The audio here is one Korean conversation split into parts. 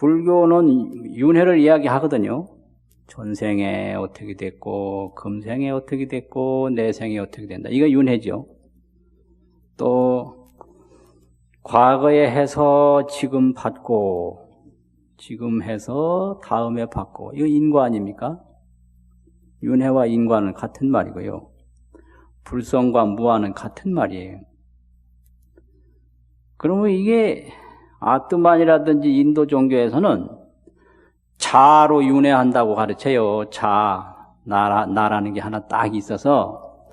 불교는 윤회를 이야기하거든요. 전생에 어떻게 됐고, 금생에 어떻게 됐고, 내생에 어떻게 된다. 이거 윤회죠. 또 과거에 해서 지금 받고, 지금 해서 다음에 받고, 이거 인과 아닙니까? 윤회와 인과는 같은 말이고요. 불성과 무아는 같은 말이에요. 그러면 이게 아트만이라든지 인도 종교에서는 자로 윤회한다고 가르쳐요. 자, 나라는 게 하나 딱 있어서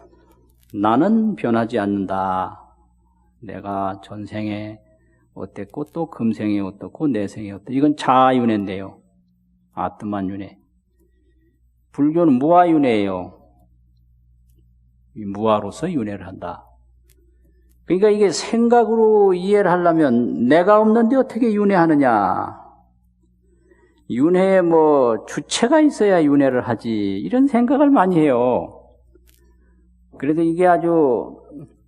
나는 변하지 않는다. 내가 전생에 어땠고 또 금생에 어떻고 내생에 어떻고, 이건 자윤회인데요. 아트만 윤회. 불교는 무아윤회예요. 무아로서 윤회를 한다. 그러니까 이게 생각으로 이해를 하려면 내가 없는데 어떻게 윤회하느냐. 윤회에 뭐 주체가 있어야 윤회를 하지. 이런 생각을 많이 해요. 그래서 이게 아주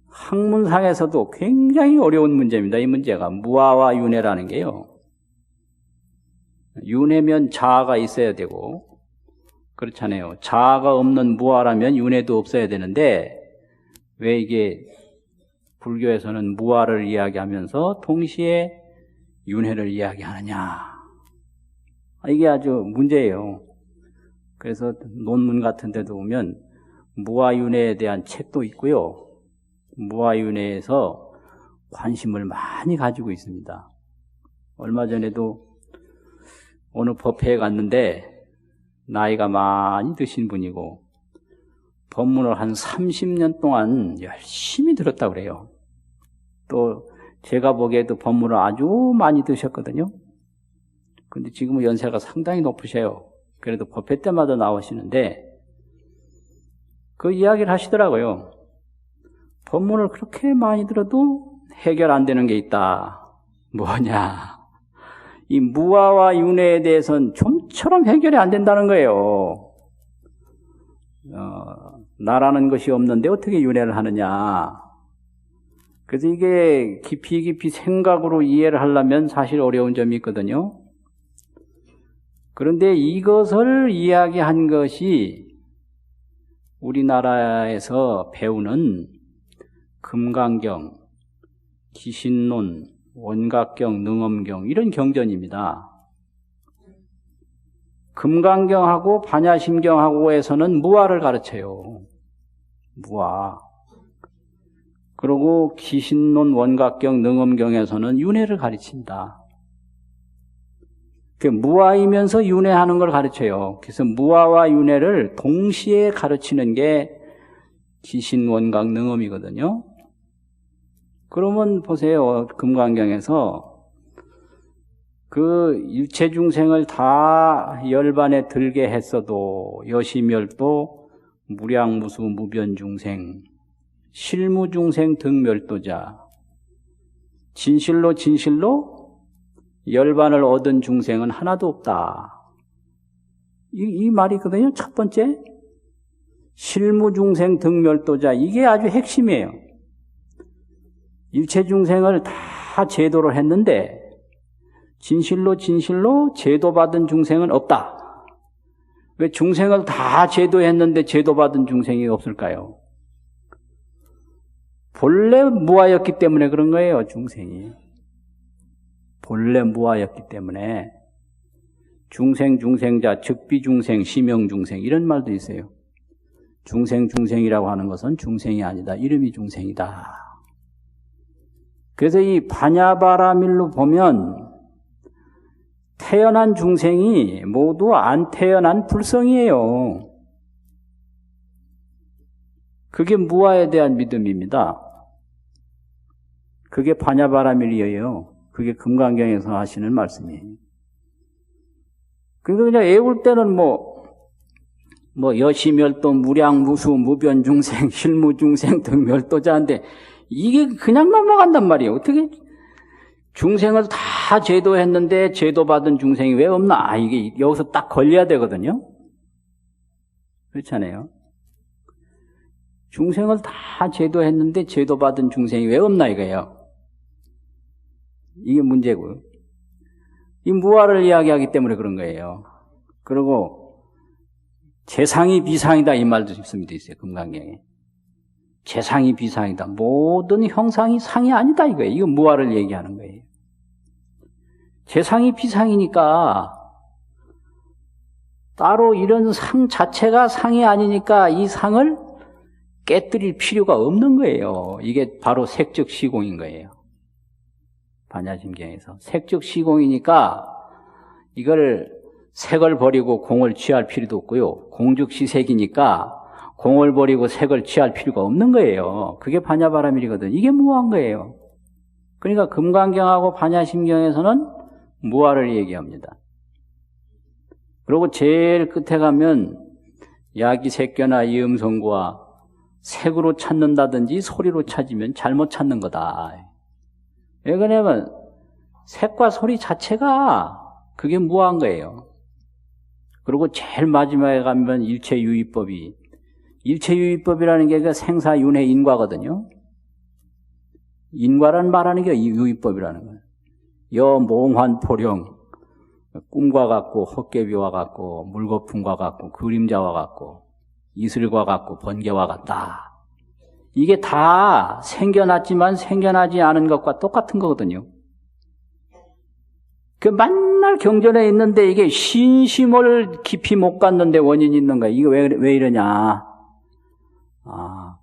학문상에서도 굉장히 어려운 문제입니다. 이 문제가 무아와 윤회라는 게요. 윤회면 자아가 있어야 되고 그렇잖아요. 자아가 없는 무아라면 윤회도 없어야 되는데 왜 이게 불교에서는 무아를 이야기하면서 동시에 윤회를 이야기하느냐. 이게 아주 문제예요. 그래서 논문 같은 데도 보면 무아윤회에 대한 책도 있고요. 무아윤회에서 관심을 많이 가지고 있습니다. 얼마 전에도 어느 법회에 갔는데 나이가 많이 드신 분이고 법문을 한 30년 동안 열심히 들었다고 그래요. 또 제가 보기에도 법문을 아주 많이 드셨거든요. 근데 지금은 연세가 상당히 높으셔요. 그래도 법회 때마다 나오시는데 그 이야기를 하시더라고요. 법문을 그렇게 많이 들어도 해결 안 되는 게 있다. 뭐냐? 이 무아와 윤회에 대해서는 좀처럼 해결이 안 된다는 거예요. 나라는 것이 없는데 어떻게 윤회를 하느냐. 그래서 이게 깊이 생각으로 이해를 하려면 사실 어려운 점이 있거든요. 그런데 이것을 이야기한 것이 우리나라에서 배우는 금강경, 기신론, 원각경, 능엄경 이런 경전입니다. 금강경하고 반야심경하고에서는 무아를 가르쳐요. 무아. 그리고 기신론, 원각경, 능엄경에서는 윤회를 가르친다. 무아이면서 윤회하는 걸 가르쳐요. 그래서 무아와 윤회를 동시에 가르치는 게 기신, 원각, 능엄이거든요. 그러면 보세요. 금강경에서 그 유체중생을 다 열반에 들게 했어도 여시멸도, 무량무수, 무변중생, 실무중생 등멸도자, 진실로 열반을 얻은 중생은 하나도 없다. 이 말이거든요. 첫 번째 실무중생 등멸도자, 이게 아주 핵심이에요. 유체중생을 다 제도를 했는데 진실로 제도받은 중생은 없다. 왜 중생을 다 제도했는데 제도받은 중생이 없을까요? 본래 무아였기 때문에 그런 거예요. 중생이 본래 무아였기 때문에. 중생자, 즉비중생, 심형중생 이런 말도 있어요. 중생이라고 하는 것은 중생이 아니다. 이름이 중생이다. 그래서 이 반야바라밀로 보면 태어난 중생이 모두 안 태어난 불성이에요. 그게 무아에 대한 믿음입니다. 그게 반야바라밀이에요. 그게 금강경에서 하시는 말씀이에요. 그러니까 그냥 애울 때는 여시멸도, 무량무수, 무변중생, 실무중생 등 멸도자인데 이게 그냥 넘어간단 말이에요. 어떻게 중생을 다 제도했는데 제도받은 중생이 왜 없나? 이게 여기서 딱 걸려야 되거든요. 그렇잖아요. 중생을 다 제도했는데 제도받은 중생이 왜 없나 이거예요. 이게 문제고요. 이 무아를 이야기하기 때문에 그런 거예요. 그리고 재상이 비상이다 이 말도 있습니다. 있어요. 금강경에. 재상이 비상이다. 모든 형상이 상이 아니다 이거예요. 이거 무아를 얘기하는 거예요. 재상이 비상이니까 따로 이런 상 자체가 상이 아니니까 이 상을 깨뜨릴 필요가 없는 거예요. 이게 바로 색적 시공인 거예요. 반야심경에서. 색적 시공이니까 이걸 색을 버리고 공을 취할 필요도 없고요. 공즉시색이니까 공을 버리고 색을 취할 필요가 없는 거예요. 그게 반야바라밀이거든. 이게 무아한 거예요. 그러니까 금강경하고 반야심경에서는 무아를 얘기합니다. 그리고 제일 끝에 가면 야기색견나 이음성구와 색으로 찾는다든지 소리로 찾으면 잘못 찾는 거다. 왜 그러냐면 색과 소리 자체가 그게 무아한 거예요. 그리고 제일 마지막에 가면 일체유의법이, 일체유의법이라는 게 그 생사윤회 인과거든요. 인과란 말하는 게 유의법이라는 거예요. 여몽환포령, 꿈과 같고 헛개비와 같고 물거품과 같고 그림자와 같고 이슬과 같고 번개와 같다. 이게 다 생겨났지만 생겨나지 않은 것과 똑같은 거거든요. 그 맨날 경전에 있는데 이게 신심을 깊이 못 갔는데 원인이 있는 거야. 이게 왜 이러냐.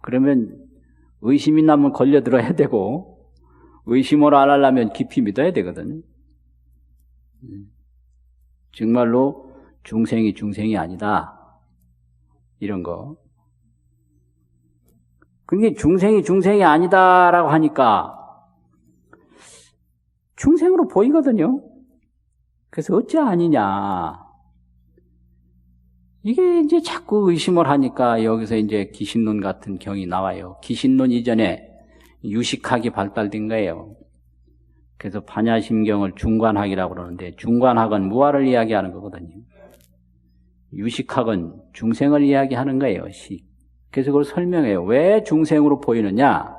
그러면 의심이 나면 걸려들어야 되고 의심을 안 하려면 깊이 믿어야 되거든요. 정말로 중생이 아니다. 이런 거. 그게 중생이 아니다라고 하니까 중생으로 보이거든요. 그래서 어째 아니냐. 이게 이제 자꾸 의심을 하니까 여기서 이제 기신론 같은 경이 나와요. 기신론 이전에 유식학이 발달된 거예요. 그래서 반야심경을 중관학이라고 그러는데 중관학은 무아를 이야기하는 거거든요. 유식학은 중생을 이야기하는 거예요. 그래서 그걸 설명해요. 왜 중생으로 보이느냐?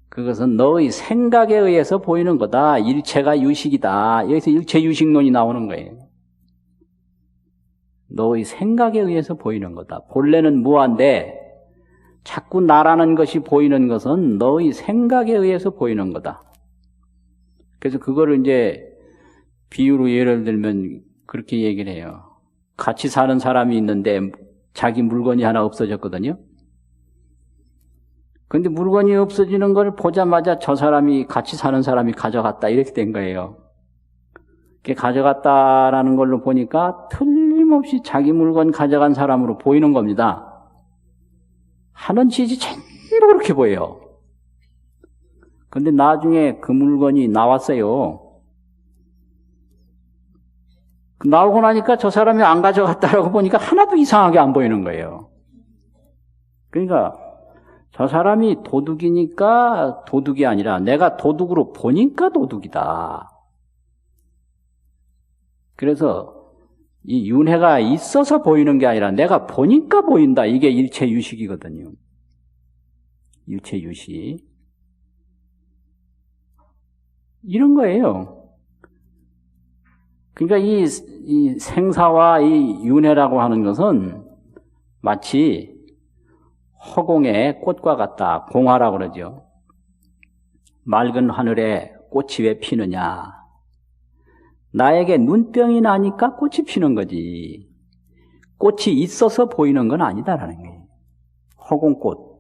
그것은 너의 생각에 의해서 보이는 거다. 일체가 유식이다. 여기서 일체유식론이 나오는 거예요. 너의 생각에 의해서 보이는 거다. 본래는 무아인데 자꾸 나라는 것이 보이는 것은 너의 생각에 의해서 보이는 거다. 그래서 그거를 이제 비유로 예를 들면 그렇게 얘기를 해요. 같이 사는 사람이 있는데 자기 물건이 하나 없어졌거든요. 근데 물건이 없어지는 걸 보자마자 저 사람이 같이 사는 사람이 가져갔다 이렇게 된 거예요. 그게 가져갔다라는 걸로 보니까 틀림없이 자기 물건 가져간 사람으로 보이는 겁니다. 하는 짓이 전부 그렇게 보여요. 근데 나중에 그 물건이 나왔어요. 나오고 나니까 저 사람이 안 가져갔다라고 보니까 하나도 이상하게 안 보이는 거예요. 그러니까 저 사람이 도둑이니까 도둑이 아니라 내가 도둑으로 보니까 도둑이다. 그래서 이 윤회가 있어서 보이는 게 아니라 내가 보니까 보인다. 이게 일체유식이거든요. 일체유식. 이런 거예요. 그러니까 이 생사와 이 윤회라고 하는 것은 마치 허공의 꽃과 같다. 공화라고 그러죠. 맑은 하늘에 꽃이 왜 피느냐. 나에게 눈병이 나니까 꽃이 피는 거지. 꽃이 있어서 보이는 건 아니다라는 거예요. 허공꽃.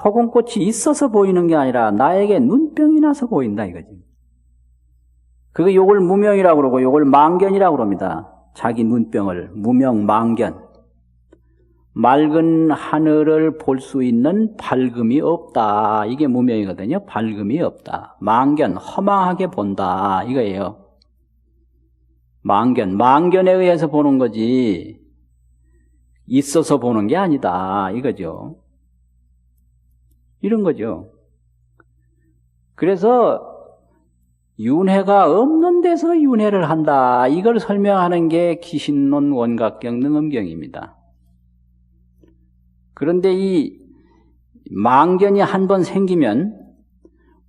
허공꽃이 있어서 보이는 게 아니라 나에게 눈병이 나서 보인다 이거지. 그거 요걸 무명이라고 그러고 요걸 망견이라고 그럽니다. 자기 눈병을 무명 망견. 맑은 하늘을 볼 수 있는 밝음이 없다. 이게 무명이거든요. 밝음이 없다. 망견, 허망하게 본다. 이거예요. 망견에 의해서 보는 거지 있어서 보는 게 아니다. 이거죠. 이런 거죠. 그래서 윤회가 없는 데서 윤회를 한다. 이걸 설명하는 게 기신론 원각경 능엄경입니다. 그런데 이 망견이 한 번 생기면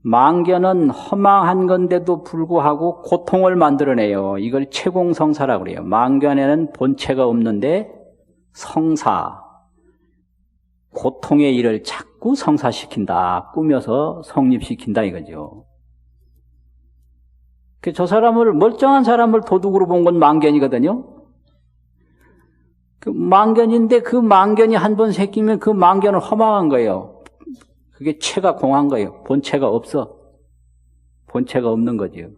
망견은 허망한 건데도 불구하고 고통을 만들어내요. 이걸 채공성사라고 그래요. 망견에는 본체가 없는데 성사, 고통의 일을 자꾸 성사시킨다. 꾸며서 성립시킨다 이거죠. 저 사람을, 멀쩡한 사람을 도둑으로 본 건 망견이거든요. 그 망견인데 그 망견이 한 번 새끼면 그 망견은 허망한 거예요. 그게 체가 공한 거예요. 본체가 없어. 본체가 없는 거죠.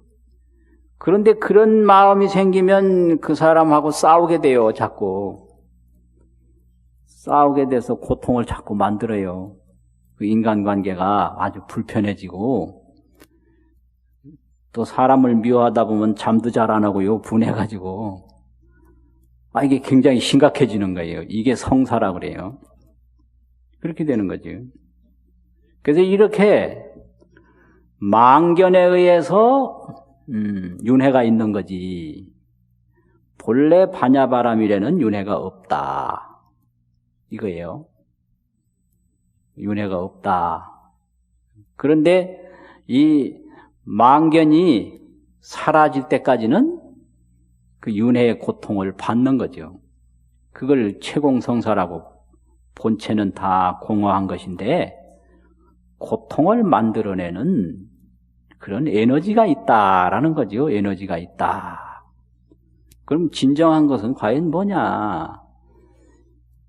그런데 그런 마음이 생기면 그 사람하고 싸우게 돼요. 자꾸. 싸우게 돼서 고통을 자꾸 만들어요. 그 인간관계가 아주 불편해지고 또 사람을 미워하다 보면 잠도 잘 안 하고요. 분해가지고 이게 굉장히 심각해지는 거예요. 이게 성사라고 그래요. 그렇게 되는 거죠. 그래서 이렇게 망견에 의해서 윤회가 있는 거지 본래 반야바람일에는 윤회가 없다 이거예요. 윤회가 없다. 그런데 이 망견이 사라질 때까지는 그 윤회의 고통을 받는 거죠. 그걸 채공성사라고 본체는 다 공허한 것인데 고통을 만들어내는 그런 에너지가 있다라는 거죠. 에너지가 있다. 그럼 진정한 것은 과연 뭐냐?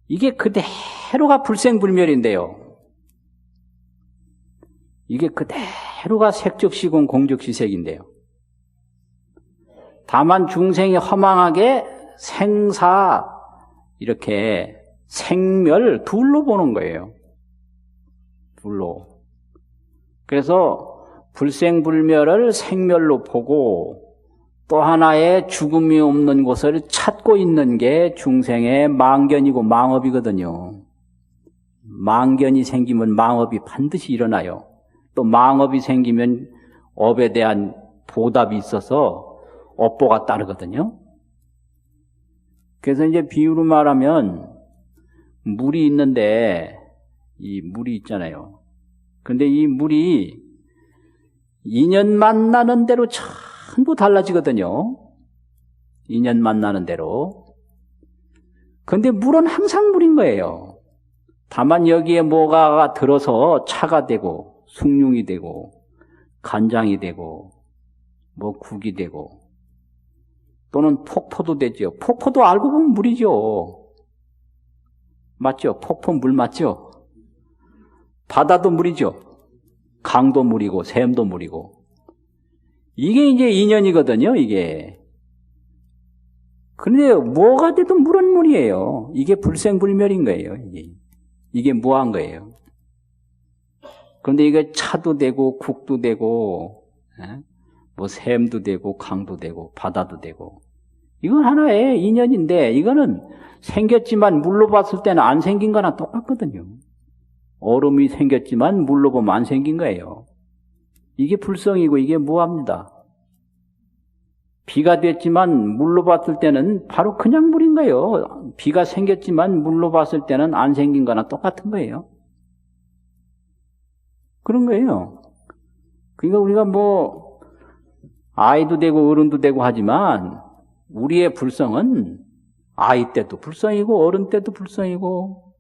이게 그대로가 불생불멸인데요. 이게 그대로가 색적시공 공적시색인데요. 다만 중생이 허망하게 생사 이렇게 생멸 둘로 보는 거예요. 둘로. 그래서 불생불멸을 생멸로 보고 또 하나의 죽음이 없는 곳을 찾고 있는 게 중생의 망견이고 망업이거든요. 망견이 생기면 망업이 반드시 일어나요. 또 망업이 생기면 업에 대한 보답이 있어서 업보가 따르거든요. 그래서 이제 비유로 말하면 물이 있는데 이 물이 있잖아요. 근데 이 물이 인연 만나는 대로 전부 달라지거든요. 인연 만나는 대로. 근데 물은 항상 물인 거예요. 다만 여기에 뭐가 들어서 차가 되고 숭늉이 되고 간장이 되고 뭐 국이 되고 또는 폭포도 되죠. 폭포도 알고 보면 물이죠. 맞죠? 폭포 물 맞죠? 바다도 물이죠. 강도 물이고 샘도 물이고. 이게 이제 인연이거든요. 이게. 그런데 뭐가 돼도 물은 물이에요. 이게 불생불멸인 거예요. 이게 무한 거예요. 그런데 이게 차도 되고 국도 되고 뭐 샘도 되고 강도 되고 바다도 되고 이건 하나의 인연인데 이거는 생겼지만 물로 봤을 때는 안 생긴 거나 똑같거든요. 얼음이 생겼지만 물로 보면 안 생긴 거예요. 이게 불성이고 이게 무합니다. 비가 됐지만 물로 봤을 때는 바로 그냥 물인 거예요. 비가 생겼지만 물로 봤을 때는 안 생긴 거나 똑같은 거예요. 그런 거예요. 그러니까 우리가 뭐 아이도 되고 어른도 되고 하지만 우리의 불성은 아이 때도 불성이고 어른 때도 불성이고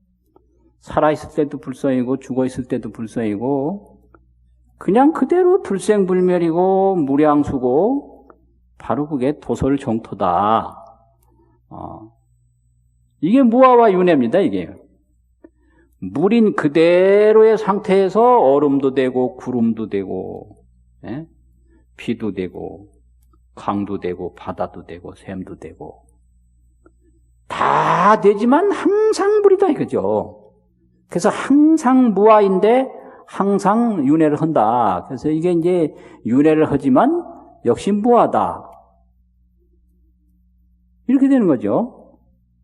살아있을 때도 불성이고 죽어있을 때도 불성이고 그냥 그대로 불생불멸이고 무량수고 바로 그게 도솔정토다. 이게 무아와 윤회입니다. 이게 물인 그대로의 상태에서 얼음도 되고 구름도 되고 비도 되고 강도 되고 바다도 되고 샘도 되고 다 되지만 항상 물이다 이거죠. 그래서 항상 무아인데 항상 윤회를 한다. 그래서 이게 이제 윤회를 하지만 역시 무아다. 이렇게 되는 거죠.